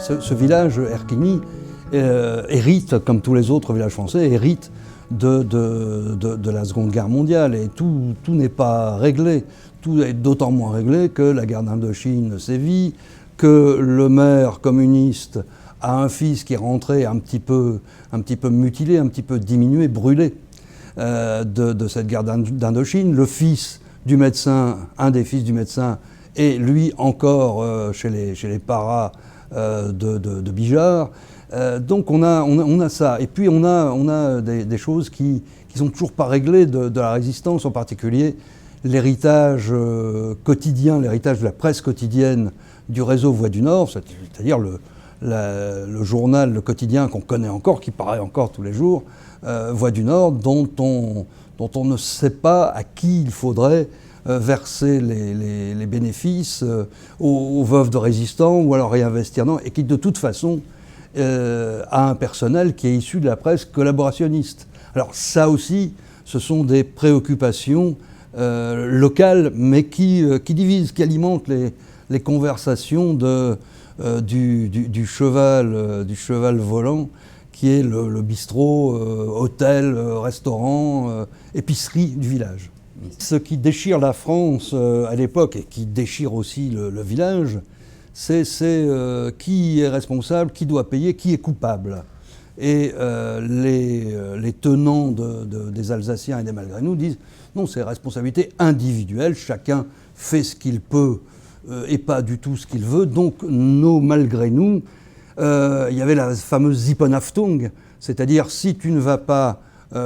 Ce village, Erquigny, hérite, comme tous les autres villages français, hérite de la Seconde Guerre mondiale. Et tout n'est pas réglé. Tout est d'autant moins réglé que la guerre d'Indochine sévit, que le maire communiste a un fils qui est rentré un petit peu mutilé, un petit peu diminué, brûlé de cette guerre d'Indochine. Le fils du médecin, un des fils du médecin, est lui encore chez les paras de Bijar. Donc on a ça. Et puis on a des choses qui sont toujours pas réglées de la résistance, en particulier l'héritage quotidien, l'héritage de la presse quotidienne du réseau Voix du Nord, c'est-à-dire le journal, le quotidien qu'on connaît encore, qui paraît encore tous les jours, Voix du Nord, dont on ne sait pas à qui il faudrait verser les bénéfices, aux veuves de résistants ou alors réinvestir, et qui de toute façon a un personnel qui est issu de la presse collaborationniste. Alors ça aussi, ce sont des préoccupations locales, mais qui divisent, qui alimentent les conversations du cheval volant, qui est le bistrot, hôtel, restaurant, épicerie du village. Ce qui déchire la France à l'époque et qui déchire aussi le village, c'est qui est responsable, qui doit payer, qui est coupable. Et les tenants des Alsaciens et des Malgré-nous disent non, c'est responsabilité individuelle, chacun fait ce qu'il peut et pas du tout ce qu'il veut. Donc nos Malgré-nous, il y avait la fameuse Sippenhaftung, c'est-à-dire si tu ne vas pas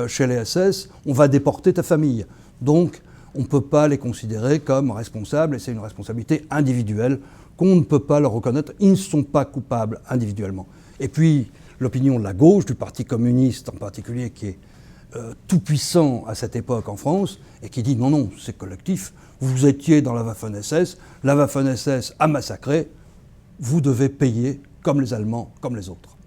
chez les SS, on va déporter ta famille. Donc on ne peut pas les considérer comme responsables et c'est une responsabilité individuelle qu'on ne peut pas leur reconnaître. Ils ne sont pas coupables individuellement. Et puis l'opinion de la gauche, du Parti communiste en particulier, qui est tout puissant à cette époque en France, et qui dit non, non, c'est collectif, vous étiez dans la Waffen-SS, la Waffen-SS a massacré, vous devez payer comme les Allemands, comme les autres.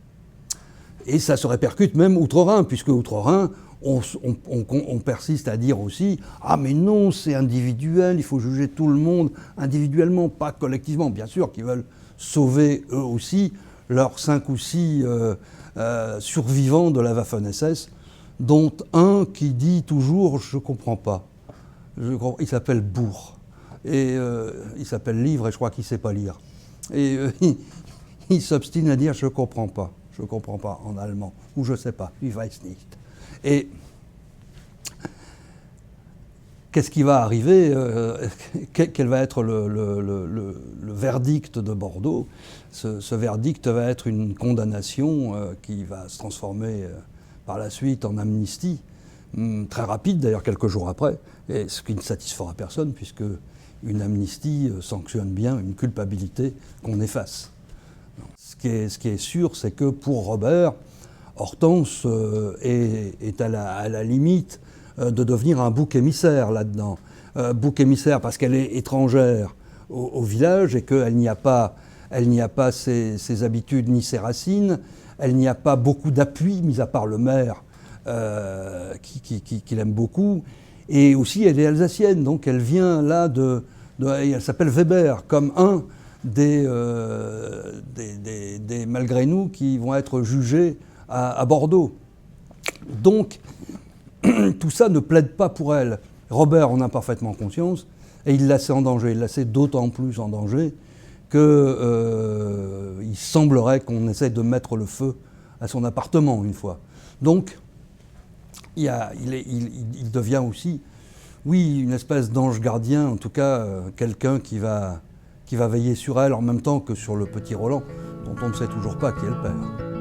Et ça se répercute même outre-Rhin, puisque outre-Rhin, on persiste à dire aussi « Ah mais non, c'est individuel, il faut juger tout le monde individuellement, pas collectivement ». Bien sûr qu'ils veulent sauver eux aussi leurs 5 ou 6 survivants de la Waffen-SS, dont un qui dit toujours « je comprends pas ». Il s'appelle Bourg, et il s'appelle Livre, et je crois qu'il ne sait pas lire. Et il s'obstine à dire « je comprends pas en allemand », ou « je sais pas », « ich weiß nicht ». Et qu'est-ce qui va arriver, quel va être le verdict de Bordeaux? Ce verdict va être une condamnation qui va se transformer par la suite en amnistie, très rapide d'ailleurs, quelques jours après, et ce qui ne satisfera personne, puisque une amnistie sanctionne bien une culpabilité qu'on efface. Ce qui est sûr, c'est que pour Robert, Hortense est à la limite de devenir un bouc émissaire là-dedans. Bouc émissaire parce qu'elle est étrangère au village et qu'elle n'y a pas ses habitudes ni ses racines. Elle n'y a pas beaucoup d'appui, mis à part le maire qui l'aime beaucoup. Et aussi, elle est alsacienne, donc elle vient là elle s'appelle Weber, comme un des Malgré-nous qui vont être jugés à Bordeaux. Donc, tout ça ne plaide pas pour elle. Robert en a parfaitement conscience et il la sait en danger. Il la sait d'autant plus en danger qu'il semblerait qu'on essaie de mettre le feu à son appartement une fois. Donc, il devient aussi, oui, une espèce d'ange gardien, en tout cas quelqu'un qui va veiller sur elle en même temps que sur le petit Roland, dont on ne sait toujours pas qui est le père.